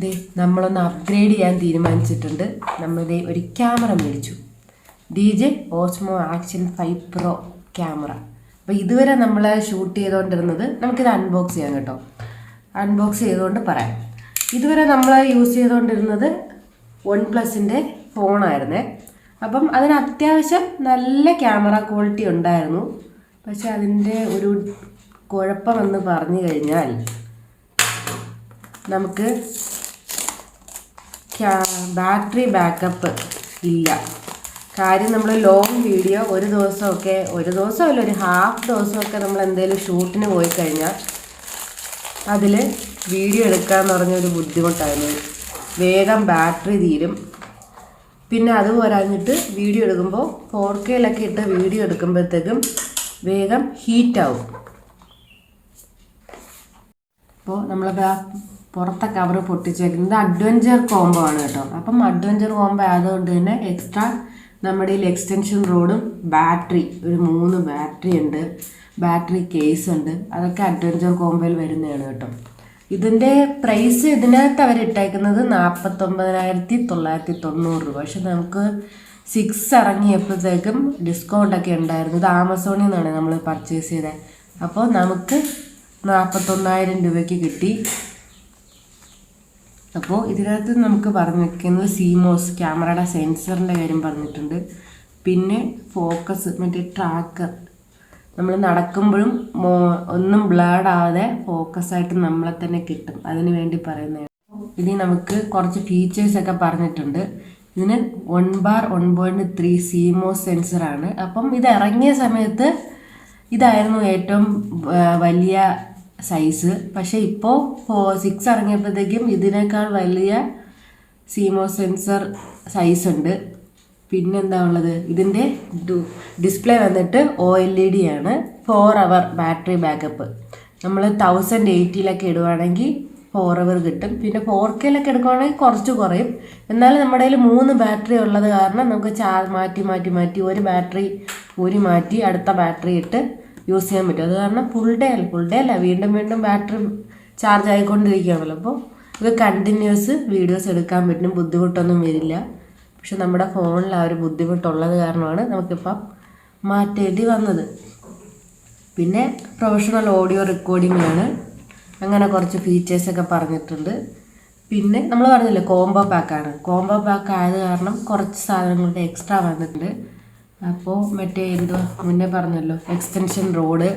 ദേ നമ്മളൊന്ന് അപ്ഗ്രേഡ് ചെയ്യാൻ തീരുമാനിച്ചിട്ടുണ്ട്. നമ്മൾ ഒരു ക്യാമറ മേടിച്ചു, DJI Osmo Action 5 Pro camera. അപ്പോൾ ഇതുവരെ നമ്മൾ ഷൂട്ട് ചെയ്തുകൊണ്ടിരുന്നത്, നമുക്കിത് അൺബോക്സ് ചെയ്യാം കേട്ടോ. അൺബോക്സ് ചെയ്തുകൊണ്ട് പറയാം. ഇതുവരെ നമ്മൾ യൂസ് ചെയ്തുകൊണ്ടിരുന്നത് OnePlusൻ്റെ ഫോണായിരുന്നേ. അപ്പം അതിന് അത്യാവശ്യം നല്ല ക്യാമറ ക്വാളിറ്റി ഉണ്ടായിരുന്നു. പക്ഷെ അതിൻ്റെ ഒരു കുഴപ്പമെന്ന് പറഞ്ഞു കഴിഞ്ഞാൽ, നമുക്ക് ബാറ്ററി ബാക്കപ്പ് ഇല്ല. കാര്യം നമ്മൾ ലോങ് വീഡിയോ ഒരു ദിവസമല്ല ഒരു ഹാഫ് ദിവസമൊക്കെ നമ്മൾ എന്തെങ്കിലും ഷൂട്ടിന് പോയി കഴിഞ്ഞാൽ അതിൽ വീഡിയോ എടുക്കാമെന്ന് പറഞ്ഞൊരു ബുദ്ധിമുട്ടായിരുന്നു. വേഗം ബാറ്ററി തീരും. പിന്നെ അത് പോരാഞ്ഞിട്ട് വീഡിയോ എടുക്കുമ്പോൾ 4Kയിലൊക്കെ ഇട്ട് വീഡിയോ എടുക്കുമ്പോഴത്തേക്കും വേഗം ഹീറ്റാവും. അപ്പോൾ നമ്മളപ്പോൾ പുറത്തെ കവർ പൊട്ടിച്ചേക്കുന്നത് അഡ്വഞ്ചർ കോംബോ ആണ് കേട്ടോ. അപ്പം അഡ്വഞ്ചർ കോംബോ ആയതുകൊണ്ട് തന്നെ എക്സ്ട്രാ നമ്മുടെ ഈ എക്സ്റ്റൻഷൻ റോഡും ബാറ്ററി, ഒരു 3 ബാറ്ററി ഉണ്ട്, ബാറ്ററി കേസ് ഉണ്ട്. അതൊക്കെ അഡ്വഞ്ചർ കോംബോയിൽ വരുന്നതാണ് കേട്ടോ. ഇതിൻ്റെ പ്രൈസ് ഇതിനകത്ത് അവരിട്ടേക്കുന്നത് 49,990 രൂപ. പക്ഷെ നമുക്ക് 6 ഇറങ്ങിയപ്പോഴത്തേക്കും ഡിസ്കൗണ്ടൊക്കെ ഉണ്ടായിരുന്നു. ഇത് ആമസോണിൽ നിന്നാണ് നമ്മൾ പർച്ചേസ് ചെയ്തത്. അപ്പോൾ നമുക്ക് 41,000 രൂപയ്ക്ക് കിട്ടി. അപ്പോൾ ഇതിനകത്ത് നമുക്ക് പറഞ്ഞിരിക്കുന്നത് CMOS ക്യാമറയുടെ സെൻസറിൻ്റെ കാര്യം പറഞ്ഞിട്ടുണ്ട്. പിന്നെ ഫോക്കസ്, മറ്റേ ട്രാക്കർ, നമ്മൾ നടക്കുമ്പോഴും ഒന്നും ബ്ലർഡ് ആവാതെ ഫോക്കസായിട്ട് നമ്മളെ തന്നെ കിട്ടും. അതിന് വേണ്ടി പറയുന്നതാണ്. ഇനി നമുക്ക് കുറച്ച് ഫീച്ചേഴ്സൊക്കെ പറഞ്ഞിട്ടുണ്ട്. ഇതിന് 1/1.3 CMOS സെൻസറാണ്. അപ്പം ഇത് ഇറങ്ങിയ സമയത്ത് ഇതായിരുന്നു ഏറ്റവും വലിയ സൈസ്. പക്ഷേ ഇപ്പോൾ 6 ഇറങ്ങിയപ്പോഴത്തേക്കും ഇതിനേക്കാൾ വലിയ CMOS സെൻസർ സൈസ് ഉണ്ട്. പിന്നെന്താ ഉള്ളത്, ഇതിൻ്റെ ഡിസ്പ്ലേ വന്നിട്ട് OLED ആണ്. 4 hour ബാറ്ററി ബാക്കപ്പ്. നമ്മൾ 1080-ലൊക്കെ ഇടുവാണെങ്കിൽ 4 hour കിട്ടും. പിന്നെ 4Kയിലൊക്കെ എടുക്കുകയാണെങ്കിൽ കുറച്ച് കുറയും. എന്നാലും നമ്മുടെ കയ്യിൽ 3 ബാറ്ററി ഉള്ളത് കാരണം നമുക്ക് മാറ്റി ഒരു ബാറ്ററി ഊരി മാറ്റി അടുത്ത ബാറ്ററി ഇട്ട് യൂസ് ചെയ്യാൻ പറ്റും. അത് കാരണം ഫുൾ ഡേ അല്ല, വീണ്ടും ബാറ്ററി ചാർജ് ആയിക്കൊണ്ടിരിക്കുകയാണല്ലോ. അപ്പോൾ ഇത് കണ്ടിന്യൂസ് വീഡിയോസ് എടുക്കാൻ പറ്റും, ബുദ്ധിമുട്ടൊന്നും വരില്ല. പക്ഷെ നമ്മുടെ ഫോണിൽ ആ ഒരു ബുദ്ധിമുട്ടുള്ളത് കാരണമാണ് നമുക്കിപ്പം മാറ്റേണ്ടി വന്നത്. പിന്നെ പ്രൊഫഷണൽ ഓഡിയോ റെക്കോർഡിങ്ങിലാണ്. അങ്ങനെ കുറച്ച് ഫീച്ചേഴ്സൊക്കെ പറഞ്ഞിട്ടുണ്ട്. പിന്നെ നമ്മൾ പറഞ്ഞില്ലേ കോംബോ പാക്കാണ്. കോംബോ പാക്ക് ആയത് കാരണം കുറച്ച് സാധനങ്ങളുടെ എക്സ്ട്രാ വന്നിട്ടുണ്ട്. അപ്പോൾ മറ്റേ മുന്നേ പറഞ്ഞല്ലോ എക്സ്റ്റൻഷൻ റോഡ്,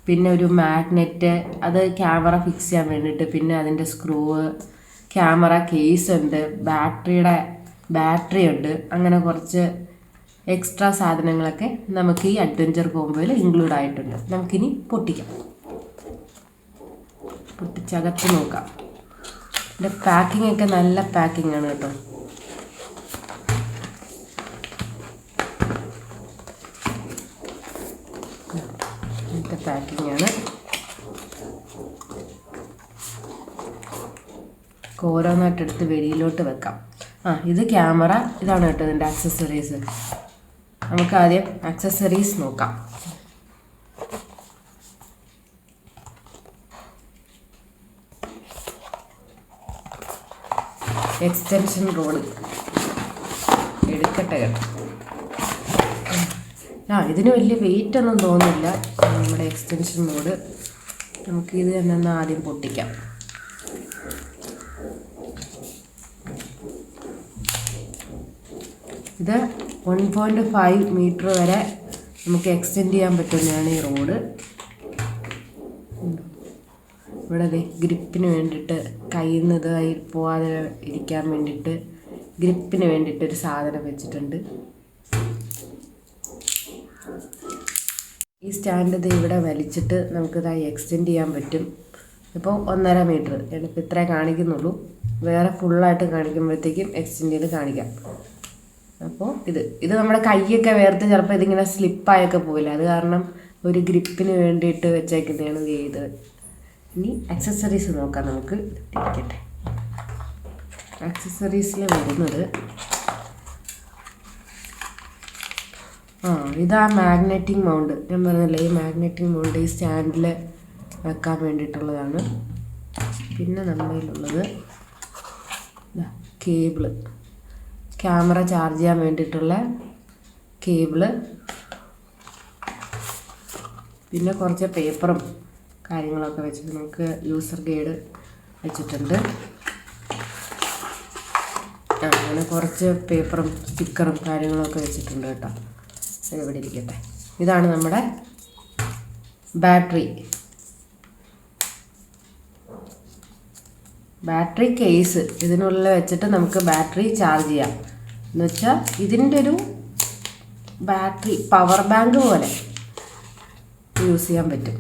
പിന്നെ ഒരു മാഗ്നെറ്റ്, അത് ക്യാമറ ഫിക്സ് ചെയ്യാൻ വേണ്ടിയിട്ട്, പിന്നെ അതിൻ്റെ സ്ക്രൂ, ക്യാമറ കേസ് ഉണ്ട്, ബാറ്ററി ഉണ്ട്. അങ്ങനെ കുറച്ച് എക്സ്ട്രാ സാധനങ്ങളൊക്കെ നമുക്ക് ഈ അഡ്വഞ്ചർ കോംബോയിൽ ഇൻക്ലൂഡ് ആയിട്ടുണ്ട്. നമുക്കിനി പൊട്ടിച്ചകത്ത് നോക്കാം. ഇതിൻ്റെ പാക്കിംഗ് ഒക്കെ നല്ല പാക്കിംഗ് ആണ് കേട്ടോ. ഇങ്ങനത്തെ പാക്കിംഗ് ആണ്. ഓരോന്നായിട്ടെടുത്ത് വെളിയിലോട്ട് വെക്കാം. ഇത് ക്യാമറ, ഇതാണ് കേട്ടോ ഇതിൻ്റെ ആക്സസറീസ്. നമുക്ക് ആദ്യം ആക്സസറീസ് നോക്കാം. എക്സ്റ്റൻഷൻ റോഡ് എടുക്കട്ടെ കേട്ടോ. ഇതിന് വലിയ വെയിറ്റ് ഒന്നും തോന്നില്ല നമ്മുടെ എക്സ്റ്റൻഷൻ റോഡ്. നമുക്കിത് തന്നെ ആദ്യം പൊട്ടിക്കാം. ഇത് 1.5 മീറ്റർ വരെ നമുക്ക് എക്സ്റ്റെൻഡ് ചെയ്യാൻ പറ്റുന്നതാണ് ഈ റോഡ്. ഇവിടെ ഗ്രിപ്പിന് വേണ്ടിയിട്ട്, കയ്യിൽ നിന്ന് ഇതായി പോവാതെ ഇരിക്കാൻ വേണ്ടിയിട്ട് ഗ്രിപ്പിന് വേണ്ടിയിട്ടൊരു സാധനം വെച്ചിട്ടുണ്ട്. ഈ സ്റ്റാൻഡ് ഇവിടെ വലിച്ചിട്ട് നമുക്കിതായി എക്സ്റ്റെൻഡ് ചെയ്യാൻ പറ്റും. ഇപ്പോൾ 1.5 മീറ്റർ എനിക്ക് ഇത്രേ കാണിക്കുന്നുള്ളൂ. വേറെ ഫുള്ളായിട്ട് കാണിക്കുമ്പോഴത്തേക്കും എക്സ്റ്റെൻഡ് ചെയ്ത് കാണിക്കാം. അപ്പോൾ ഇത് നമ്മുടെ കൈയൊക്കെ വേർത്ത് ചിലപ്പോൾ ഇതിങ്ങനെ സ്ലിപ്പായൊക്കെ പോവില്ല. അത് കാരണം ഒരു ഗ്രിപ്പിന് വേണ്ടിയിട്ട് വെച്ചേക്കുന്നതാണ് ചെയ്തത്. ഇനി ആക്സസറീസ് നോക്കാം. നമുക്ക് ഇരിക്കട്ടെ. ആക്സസറീസിൽ വരുന്നത് ഇതാ മാഗ്നറ്റിക് മൗണ്ട്. ഞാൻ പറഞ്ഞല്ലേ ഈ മാഗ്നറ്റിക് മൗണ്ട് ഈ സ്റ്റാൻഡിൽ വെക്കാൻ വേണ്ടിയിട്ടുള്ളതാണ്. പിന്നെ നമ്മളിലുള്ളത് കേബിള്, ക്യാമറ ചാർജ് ചെയ്യാൻ വേണ്ടിയിട്ടുള്ള കേബിള്, പിന്നെ കുറച്ച് പേപ്പറും കാര്യങ്ങളൊക്കെ വെച്ചിട്ട് നമുക്ക് യൂസർ ഗൈഡ് വെച്ചിട്ടുണ്ട്. അങ്ങനെ കുറച്ച് പേപ്പറും സ്റ്റിക്കറും കാര്യങ്ങളൊക്കെ വെച്ചിട്ടുണ്ട് കേട്ടോ. ഇവിടെ ഇരിക്കട്ടെ. ഇതാണ് നമ്മുടെ ബാറ്ററി കേസ്. ഇതിനുള്ളിൽ വെച്ചിട്ട് നമുക്ക് ബാറ്ററി ചാർജ് ചെയ്യാം. എന്നുവെച്ചാൽ ഇതിൻ്റെ ഒരു ബാറ്ററി പവർ ബാങ്ക് പോലെ യൂസ് ചെയ്യാൻ പറ്റും.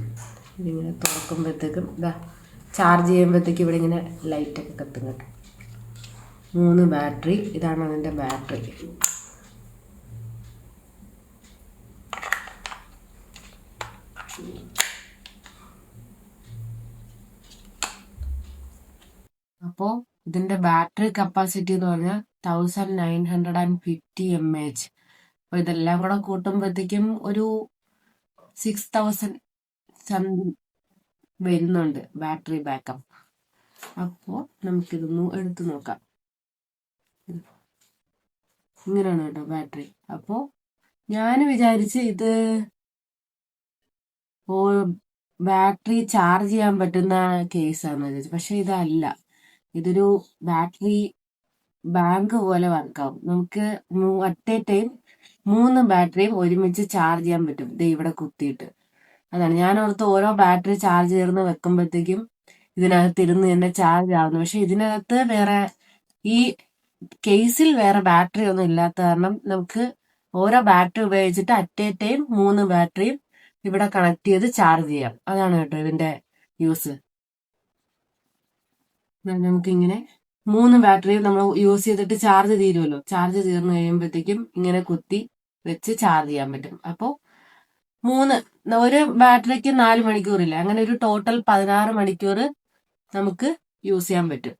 ഇതിങ്ങനെ തുറക്കുമ്പോഴത്തേക്കും ചാർജ് ചെയ്യുമ്പോഴത്തേക്കും ഇവിടെ ഇങ്ങനെ ലൈറ്റൊക്കെ കത്തും കേട്ടോ. 3 ബാറ്ററി. ഇതാണ് അതിൻ്റെ ബാറ്ററി. അപ്പോൾ ഇതിൻ്റെ ബാറ്ററി കപ്പാസിറ്റി എന്ന് പറഞ്ഞാൽ 1950 mAh. അപ്പോൾ ഇതെല്ലാം കൂടെ കൂട്ടുമ്പോഴത്തേക്കും ഒരു 6000 സംതിങ് വരുന്നുണ്ട് ബാറ്ററി ബാക്കപ്പ്. അപ്പോൾ നമുക്കിതൊന്ന് എടുത്തു നോക്കാം. ഇങ്ങനെയാണ് കേട്ടോ ബാറ്ററി. അപ്പോൾ ഞാൻ വിചാരിച്ച് ഇത് ബാറ്ററി ചാർജ് ചെയ്യാൻ പറ്റുന്ന കേസാണെന്ന് വിചാരിച്ചു. പക്ഷെ ഇതല്ല, ഇതൊരു ബാറ്ററി ബാങ്ക് പോലെ വർക്കാവും. നമുക്ക് അറ്റ് എ ടൈം 3 ബാറ്ററിയും ഒരുമിച്ച് ചാർജ് ചെയ്യാൻ പറ്റും. ഇത് ഇവിടെ കുത്തിയിട്ട്. അതാണ് ഞാൻ ഓർത്ത് ഓരോ ബാറ്ററി ചാർജ് ചെയ്ത് വെക്കുമ്പോഴത്തേക്കും ഇതിനകത്ത് ഇരുന്ന് തന്നെ ചാർജ് ആവുന്നു. പക്ഷെ ഇതിനകത്ത് വേറെ, ഈ കേസിൽ വേറെ ബാറ്ററി ഒന്നും ഇല്ലാത്ത കാരണം നമുക്ക് ഓരോ ബാറ്ററി ഉപയോഗിച്ചിട്ട് അറ്റ് എ ടൈം 3 ബാറ്ററിയും ഇവിടെ കണക്ട് ചെയ്ത് ചാർജ് ചെയ്യാം. അതാണ് കേട്ടോ ഇതിന്റെ യൂസ്. നമുക്കിങ്ങനെ 3 ബാറ്ററിയും നമ്മൾ യൂസ് ചെയ്തിട്ട് ചാർജ് തീരുമല്ലോ. ചാർജ് തീർന്നു കഴിയുമ്പോഴത്തേക്കും ഇങ്ങനെ കുത്തി വെച്ച് ചാർജ് ചെയ്യാൻ പറ്റും. അപ്പോൾ ഒരു ബാറ്ററിക്ക് 4 മണിക്കൂറില്ല, അങ്ങനെ ഒരു ടോട്ടൽ 16 മണിക്കൂർ നമുക്ക് യൂസ് ചെയ്യാൻ പറ്റും.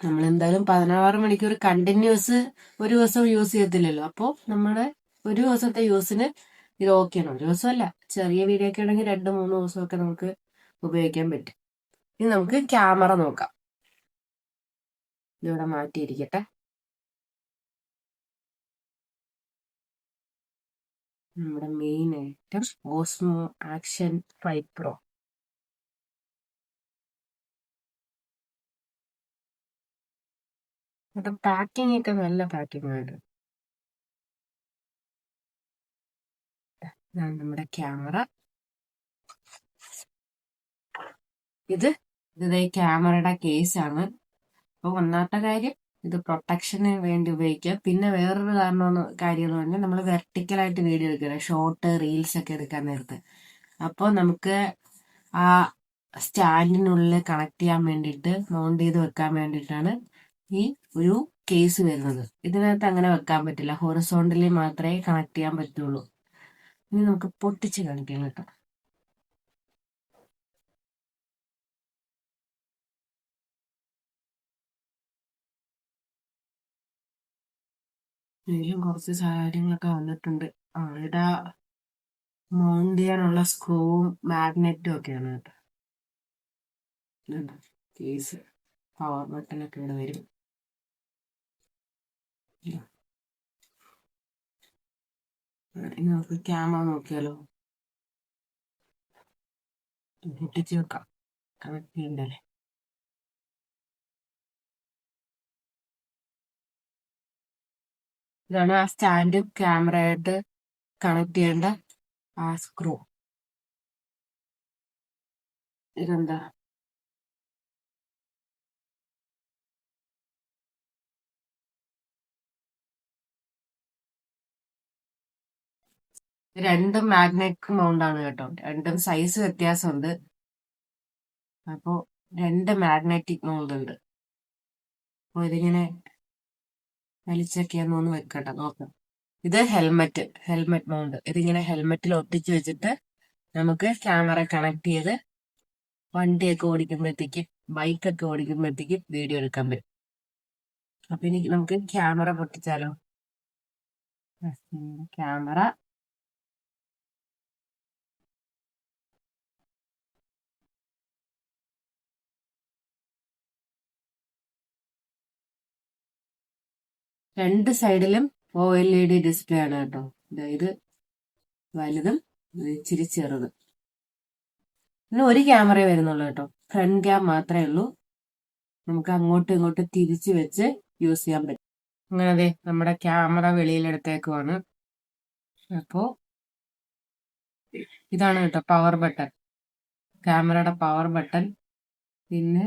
നമ്മൾ എന്തായാലും 16 മണിക്കൂർ കണ്ടിന്യൂസ് ഒരു ദിവസം യൂസ് ചെയ്യത്തില്ലല്ലോ. അപ്പോൾ നമ്മുടെ ഒരു ദിവസത്തെ യൂസിന് ഇത് ഓക്കെയാണ്. ഒരു ദിവസമല്ല, ചെറിയ വീഡിയോ ഒക്കെ ആണെങ്കിൽ 2-3 ദിവസമൊക്കെ നമുക്ക് ഉപയോഗിക്കാൻ പറ്റും. ഇനി നമുക്ക് ക്യാമറ നോക്കാം. ഇതിവിടെ മാറ്റിയിരിക്കട്ടെ. നമ്മുടെ main item Osmo action 5 Pro. അത് പാക്കിംഗ് ഒക്കെ നല്ല പാക്കിംഗ് ആണ്. ഇതാണ് നമ്മുടെ ക്യാമറ. ഇത് ക്യാമറയുടെ കേസാണ്. അപ്പോൾ ഒന്നാമത്തെ കാര്യം, ഇത് പ്രൊട്ടക്ഷന് വേണ്ടി ഉപയോഗിക്കുക. പിന്നെ വേറൊരു കാര്യം എന്ന് പറഞ്ഞാൽ നമ്മൾ വെർട്ടിക്കലായിട്ട് വീഡിയോ എടുക്കുക, ഷോർട്ട് റീൽസ് ഒക്കെ എടുക്കാൻ നേരത്ത്. അപ്പോൾ നമുക്ക് ആ സ്റ്റാൻഡിനുള്ളിൽ കണക്ട് ചെയ്യാൻ വേണ്ടിയിട്ട്, മൗണ്ട് ചെയ്ത് വെക്കാൻ വേണ്ടിയിട്ടാണ് ഈ ഒരു കേസ് വരുന്നത്. ഇതിനകത്ത് അങ്ങനെ വെക്കാൻ പറ്റില്ല, ഹൊറിസോണ്ടലി മാത്രമേ കണക്ട് ചെയ്യാൻ പറ്റുള്ളൂ. ഇനി നമുക്ക് പൊട്ടിച്ച് കാണിക്കാം കേട്ടോ. ഇതിലും കുറച്ച് കാര്യങ്ങളൊക്കെ വന്നിട്ടുണ്ട്. ഇവിടെ മൗണ്ട് ചെയ്യാനുള്ള സ്ക്രൂവും മാഗ്നറ്റും ഒക്കെയാണ് കേട്ടോ. കേസ് പവർ ബട്ടനൊക്കെ ഇവിടെ വരും. ഇനി നമുക്ക് ക്യാമറ നോക്കിയാലോ. പൊട്ടിച്ച് വെക്കാം, കണക്ട് ചെയ്യണ്ടല്ലേ. ഇതാണ് ആ സ്റ്റാൻഡും ക്യാമറയായിട്ട് കണക്ട് ചെയ്യേണ്ട ആ സ്ക്രൂ. ഇതെന്താ, രണ്ടും മാഗ്നറ്റിക് മൗണ്ട് ആണ് കേട്ടോ. രണ്ടും സൈസ് വ്യത്യാസമുണ്ട്. അപ്പോൾ 2 മാഗ്നറ്റിക് മൗണ്ട് ഉണ്ട്. അപ്പോൾ ഇതിങ്ങനെ വലിച്ചൊക്കെ ഒന്ന് വെക്കട്ടെ, നോക്കാം. ഇത് ഹെൽമെറ്റ് മൗണ്ട്. ഇതിങ്ങനെ ഹെൽമെറ്റിൽ ഒട്ടിച്ച് വെച്ചിട്ട് നമുക്ക് ക്യാമറ കണക്ട് ചെയ്ത് വണ്ടിയൊക്കെ ഓടിക്കുമ്പോഴത്തേക്കും, ബൈക്കൊക്കെ ഓടിക്കുമ്പോഴത്തേക്കും വീഡിയോ എടുക്കാൻ പറ്റും. അപ്പൊ ഇനി നമുക്ക് ക്യാമറ പൊട്ടിച്ചാലോ. ക്യാമറ രണ്ട് സൈഡിലും OLED ഡിസ്പ്ലേ ആണ് കേട്ടോ. ഇത് വലുതും ഇത് ഇച്ചിരി ചെറുതും. പിന്നെ ഒരു ക്യാമറയെ വരുന്നുള്ളൂ കേട്ടോ. ഫ്രണ്ട് ക്യാം മാത്രമേ ഉള്ളൂ. നമുക്ക് അങ്ങോട്ടും ഇങ്ങോട്ടും തിരിച്ചു വെച്ച് യൂസ് ചെയ്യാൻ പറ്റും. അങ്ങനെ നമ്മുടെ ക്യാമറ വെളിയിലെടുത്തേക്കുവാണ്. അപ്പോൾ ഇതാണ് കേട്ടോ പവർ ബട്ടൺ, ക്യാമറയുടെ പവർ ബട്ടൺ. പിന്നെ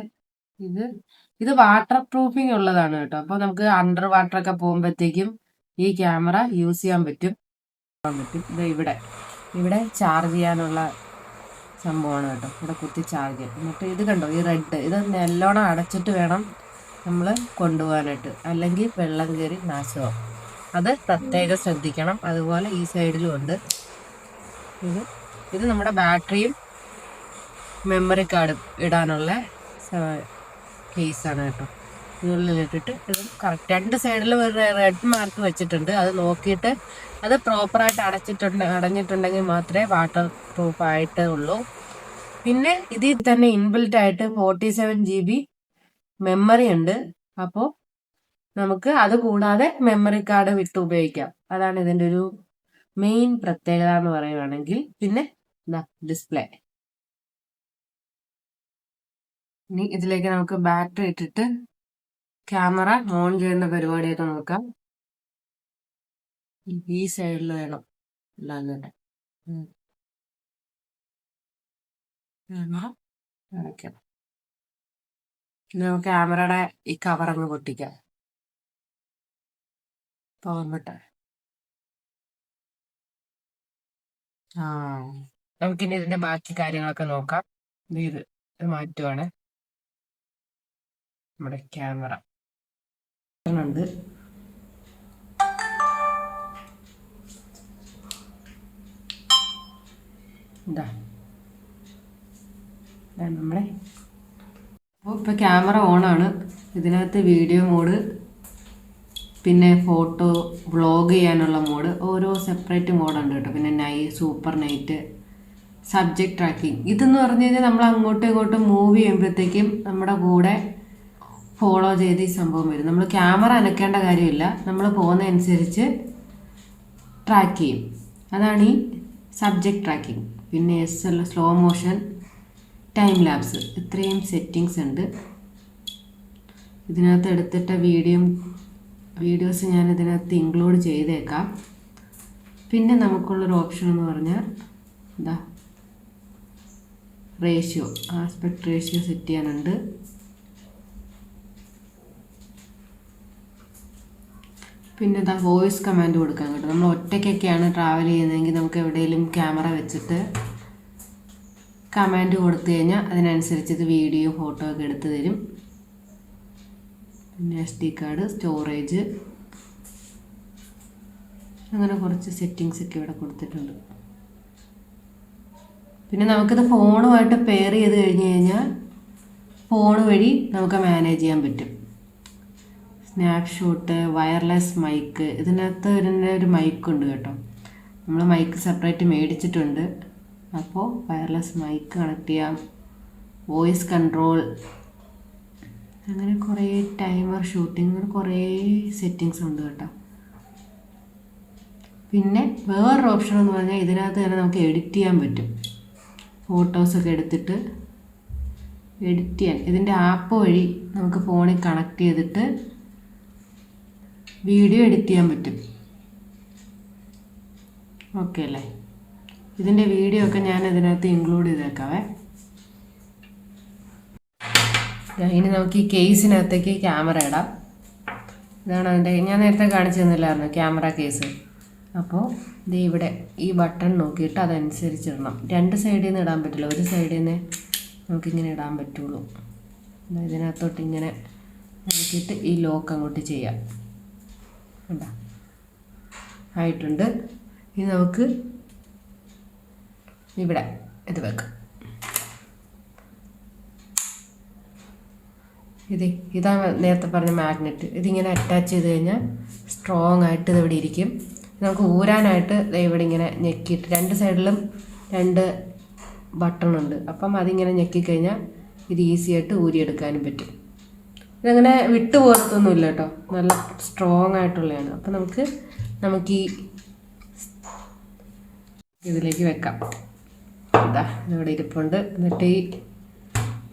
ഇത് വാട്ടർ പ്രൂഫിങ് ഉള്ളതാണ് കേട്ടോ. അപ്പോൾ നമുക്ക് അണ്ടർ വാട്ടർ ഒക്കെ പോകുമ്പോഴത്തേക്കും ഈ ക്യാമറ യൂസ് ചെയ്യാൻ പറ്റും. ഇത് ഇവിടെ ചാർജ് ചെയ്യാനുള്ള സംഭവമാണ് കേട്ടോ. ഇവിടെ കുത്തി ചാർജ് ചെയ്യാം. എന്നിട്ട് ഇത് കണ്ടോ, ഈ റെഡ്, ഇത് നല്ലോണം അടച്ചിട്ട് വേണം നമ്മൾ കൊണ്ടുപോകാനായിട്ട്, അല്ലെങ്കിൽ വെള്ളം കയറി നാശമാവും. അത് പ്രത്യേകം ശ്രദ്ധിക്കണം. അതുപോലെ ഈ സൈഡിലും ഉണ്ട്. ഇത് നമ്മുടെ ബാറ്ററിയും മെമ്മറി കാർഡും ഇടാനുള്ള കേസാണ് കേട്ടോ. ഇതിനുള്ളിലിട്ടിട്ട് ഇത് കറക്റ്റ് രണ്ട് സൈഡിലും ഒരു റെഡ് മാർക്ക് വെച്ചിട്ടുണ്ട്. അത് നോക്കിയിട്ട് അത് പ്രോപ്പറായിട്ട് അടഞ്ഞിട്ടുണ്ടെങ്കിൽ മാത്രമേ വാട്ടർ പ്രൂഫ് ആയിട്ട് ഉള്ളൂ. പിന്നെ ഇതിൽ തന്നെ ഇൻബിൽറ്റ് ആയിട്ട് 47 GB മെമ്മറി ഉണ്ട്. അപ്പോൾ നമുക്ക് അത് കൂടാതെ മെമ്മറി കാർഡ് വിട്ട് ഉപയോഗിക്കാം. അതാണ് ഇതിൻ്റെ ഒരു മെയിൻ പ്രത്യേകത എന്ന് പറയുവാണെങ്കിൽ. പിന്നെ ഡിസ്പ്ലേ. ഇനി ഇതിലേക്ക് നമുക്ക് ബാറ്ററി ഇട്ടിട്ട് ക്യാമറ ഓൺ ചെയ്യുന്ന പരിപാടിയൊക്കെ നോക്കാം. ഈ സൈഡിൽ വേണം അല്ലാതെ അടയ്ക്കണം. നമുക്ക് ക്യാമറയുടെ ഈ കവർ അങ്ങ് പൊട്ടിക്കാം. Power button. നമുക്കിനി ഇതിന്റെ ബാക്കി കാര്യങ്ങളൊക്കെ നോക്കാം. ഇത് മാറ്റുവാണ്. നമ്മുടെ ക്യാമറ ഉണ്ട്. നമ്മുടെ ഇപ്പോൾ ക്യാമറ ഓണാണ്. ഇതിനകത്ത് വീഡിയോ മോഡ്, പിന്നെ ഫോട്ടോ വ്ളോഗ് ചെയ്യാനുള്ള മോഡ്, ഓരോ സെപ്പറേറ്റ് മോഡുണ്ട് കേട്ടോ. പിന്നെ സൂപ്പർ നൈറ്റ്, സബ്ജക്റ്റ് ട്രാക്കിംഗ്. ഇതെന്ന് പറഞ്ഞു കഴിഞ്ഞാൽ നമ്മൾ അങ്ങോട്ടും ഇങ്ങോട്ടും മൂവ് ചെയ്യുമ്പോഴത്തേക്കും നമ്മുടെ കൂടെ ഫോളോ ചെയ്ത് ഈ സംഭവം വരും. നമ്മൾ ക്യാമറ അനക്കേണ്ട കാര്യമില്ല, നമ്മൾ പോകുന്നതനുസരിച്ച് ട്രാക്ക് ചെയ്യും. അതാണ് ഈ സബ്ജക്റ്റ് ട്രാക്കിംഗ്. പിന്നെ SLR, slow motion, time lapse, ഇത്രയും സെറ്റിങ്സ് ഉണ്ട്. ഇതിനകത്ത് എടുത്തിട്ട വീഡിയോസ് ഞാൻ ഇതിനകത്ത് ഇൻക്ലൂഡ് ചെയ്തേക്കാം. പിന്നെ നമുക്കുള്ളൊരു ഓപ്ഷൻ എന്ന് പറഞ്ഞാൽ റേഷ്യോ, ആസ്പെക്ട് റേഷ്യോ സെറ്റ് ചെയ്യാനുണ്ട്. പിന്നെ വോയിസ് കമാൻഡ് കൊടുക്കാൻ കേട്ടോ. നമ്മൾ ഒറ്റയ്ക്കൊക്കെയാണ് ട്രാവൽ ചെയ്യുന്നതെങ്കിൽ നമുക്ക് എവിടെയെങ്കിലും ക്യാമറ വെച്ചിട്ട് കമാൻഡ് കൊടുത്തു കഴിഞ്ഞാൽ അതിനനുസരിച്ച് ഇത് വീഡിയോ ഫോട്ടോ ഒക്കെ എടുത്ത് തരും. പിന്നെ SD കാർഡ്, സ്റ്റോറേജ്, അങ്ങനെ കുറച്ച് സെറ്റിങ്സ് ഒക്കെ ഇവിടെ കൊടുത്തിട്ടുണ്ട്. പിന്നെ നമുക്കിത് ഫോണുമായിട്ട് പെയർ ചെയ്ത് കഴിഞ്ഞ് കഴിഞ്ഞാൽ ഫോൺ വഴി നമുക്ക് മാനേജ് ചെയ്യാൻ പറ്റും. Snapshot, wireless mic. ഇതിനകത്ത് ഒരു മൈക്കുണ്ട് കേട്ടോ. നമ്മൾ മൈക്ക് സെപ്പറേറ്റ് മേടിച്ചിട്ടുണ്ട്. അപ്പോൾ വയർലെസ് മൈക്ക് കണക്ട് ചെയ്യാം, വോയിസ് കൺട്രോൾ, അങ്ങനെ കുറേ ടൈമർ, ഷൂട്ടിങ്, അങ്ങനെ കുറേ സെറ്റിങ്സ് ഉണ്ട് കേട്ടോ. പിന്നെ വേറൊരു ഓപ്ഷൻ എന്ന് പറഞ്ഞാൽ ഇതിനകത്ത് തന്നെ നമുക്ക് എഡിറ്റ് ചെയ്യാൻ പറ്റും. ഫോട്ടോസൊക്കെ എടുത്തിട്ട് എഡിറ്റ് ചെയ്യാൻ ഇതിൻ്റെ ആപ്പ് വഴി നമുക്ക് ഫോണിൽ കണക്ട് ചെയ്തിട്ട് വീഡിയോ എഡിറ്റ് ചെയ്യാൻ പറ്റും. ഓക്കെ അല്ലേ? ഇതിൻ്റെ വീഡിയോ ഒക്കെ ഞാൻ ഇതിനകത്ത് ഇൻക്ലൂഡ് ചെയ്തേക്കാവേ. ഇനി നമുക്ക് ഈ കേസിനകത്തേക്ക് ക്യാമറ ഇടാം. ഇതാണ് അതിൻ്റെ, ഞാൻ നേരത്തെ കാണിച്ചു തന്നില്ലായിരുന്നു ക്യാമറ കേസ്. അപ്പോൾ ഇത് ഇവിടെ ഈ ബട്ടൺ നോക്കിയിട്ട് അതനുസരിച്ച് ഇടണം. രണ്ട് സൈഡിൽ നിന്ന് ഇടാൻ പറ്റില്ല, ഒരു സൈഡിൽ നിന്ന് നമുക്കിങ്ങനെ ഇടാൻ പറ്റുള്ളൂ. ഇതിനകത്തോട്ട് ഇങ്ങനെ നോക്കിയിട്ട് ഈ ലോക്ക് അങ്ങോട്ട് ചെയ്യാം. കണ്ടോ, ആയിട്ടുണ്ട്. ഇനി നമുക്ക് ഇവിടെ ഇത് വെക്കാം. ഇതാണ് നേരത്തെ പറഞ്ഞ മാഗ്നറ്റ്. ഇതിങ്ങനെ അറ്റാച്ച് ചെയ്ത് കഴിഞ്ഞാൽ സ്ട്രോങ് ആയിട്ട് ഇതിവിടെ ഇരിക്കും. നമുക്ക് ഊരാനായിട്ട് ഇവിടെ ഇങ്ങനെ ഞെക്കിയിട്ട് രണ്ട് സൈഡിലും 2 ബട്ടണുണ്ട്. അപ്പം അതിങ്ങനെ ഞെക്കിക്കഴിഞ്ഞാൽ ഇത് ഈസി ആയിട്ട് ഊരിയെടുക്കാനും പറ്റും. ഇതങ്ങനെ വിട്ടു പോകത്തൊന്നുമില്ല കേട്ടോ, നല്ല സ്ട്രോങ് ആയിട്ടുള്ളതാണ്. അപ്പോൾ നമുക്ക് ഈ ഇതിലേക്ക് വെക്കാം. ഇതാ ഇവിടെ ഇരിപ്പുണ്ട്. എന്നിട്ട് ഈ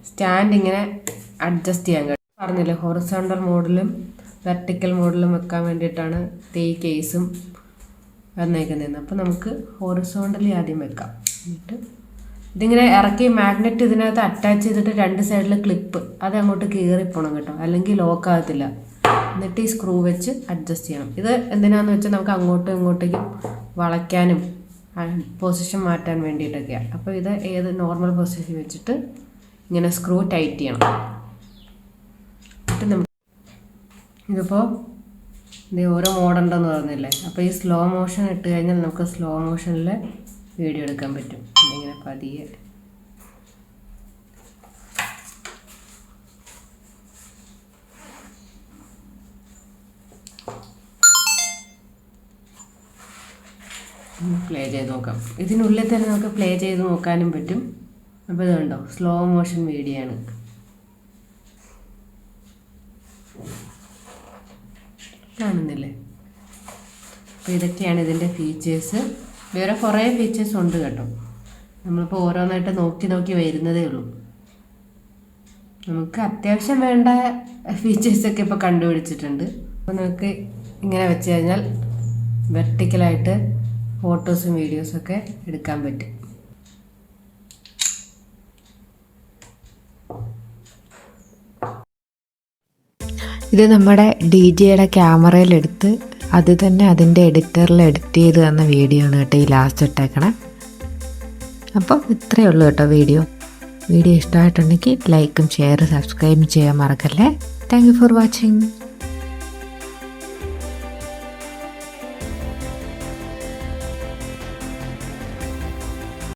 സ്റ്റാൻഡ് ഇങ്ങനെ അഡ്ജസ്റ്റ് ചെയ്യാൻ കഴിയും. പറഞ്ഞില്ലേ ഹൊറിസോണ്ടൽ മോഡിലും വെർട്ടിക്കൽ മോഡിലും വെക്കാൻ വേണ്ടിയിട്ടാണ് ഈ കേസും വന്നേക്കുന്നതെന്ന്. അപ്പോൾ നമുക്ക് ഹൊറിസോണ്ടലി ആദ്യം വെക്കാം. എന്നിട്ട് ഇതിങ്ങനെ ഇറക്കി മാഗ്നറ്റ് ഇതിനകത്ത് അറ്റാച്ച് ചെയ്തിട്ട് 2 സൈഡിൽ ക്ലിപ്പ് അത് അങ്ങോട്ട് കീറിപ്പോണം കേട്ടോ, അല്ലെങ്കിൽ ലോക്ക് ആകത്തില്ല. എന്നിട്ട് ഈ സ്ക്രൂ വെച്ച് അഡ്ജസ്റ്റ് ചെയ്യണം. ഇത് എന്തിനാന്ന് വെച്ചാൽ നമുക്ക് അങ്ങോട്ടും ഇങ്ങോട്ടേക്കും വളയ്ക്കാനും പൊസിഷൻ മാറ്റാൻ വേണ്ടിയിട്ടൊക്കെയാണ്. അപ്പോൾ ഇത് ഏത് നോർമൽ പൊസിഷൻ വെച്ചിട്ട് ഇങ്ങനെ സ്ക്രൂ ടൈറ്റ് ചെയ്യണം. എന്നിട്ട് നമുക്ക് ഇതിപ്പോൾ ഓരോ മോഡുണ്ടെന്ന് പറഞ്ഞില്ലേ, അപ്പോൾ ഈ സ്ലോ മോഷൻ ഇട്ട് കഴിഞ്ഞാൽ നമുക്ക് സ്ലോ മോഷനിൽ വീഡിയോ എടുക്കാൻ പറ്റും. ഇങ്ങനെ പതിയെ പ്ലേ ചെയ്ത് നോക്കാം. ഇതിനുള്ളിൽ തന്നെ നമുക്ക് പ്ലേ ചെയ്ത് നോക്കാനും പറ്റും. അപ്പോൾ ഇത് കണ്ടോ, സ്ലോ മോഷൻ വീഡിയോ ആണ്. കാണുന്നില്ലേ? അപ്പോൾ ഇതൊക്കെയാണ് ഇതിൻ്റെ ഫീച്ചേഴ്സ്. വേറെ കുറേ ഫീച്ചേഴ്സ് ഉണ്ട് കേട്ടോ, നമ്മളിപ്പോൾ ഓരോന്നായിട്ട് നോക്കി വരുന്നതേ ഉള്ളൂ. നമുക്ക് അത്യാവശ്യം വേണ്ട ഫീച്ചേഴ്സൊക്കെ ഇപ്പോൾ കണ്ടുപിടിച്ചിട്ടുണ്ട്. അപ്പോൾ നമുക്ക് ഇങ്ങനെ വെച്ച് കഴിഞ്ഞാൽ വെർട്ടിക്കലായിട്ട് ഫോട്ടോസും വീഡിയോസൊക്കെ എടുക്കാൻ പറ്റും. ഇത് നമ്മുടെ DJയുടെ ക്യാമറയിലെടുത്ത് അത് തന്നെ അതിൻ്റെ എഡിറ്ററിൽ എഡിറ്റ് ചെയ്ത് തന്ന വീഡിയോ ആണ് കേട്ടോ ഈ ലാസ്റ്റ് ഇട്ടേക്കണേ. അപ്പം ഇത്രയേ ഉള്ളൂ കേട്ടോ വീഡിയോ ഇഷ്ടമായിട്ടുണ്ടെങ്കിൽ ലൈക്കും ഷെയർ സബ്സ്ക്രൈബും ചെയ്യാൻ മറക്കല്ലേ. Thank you for watching.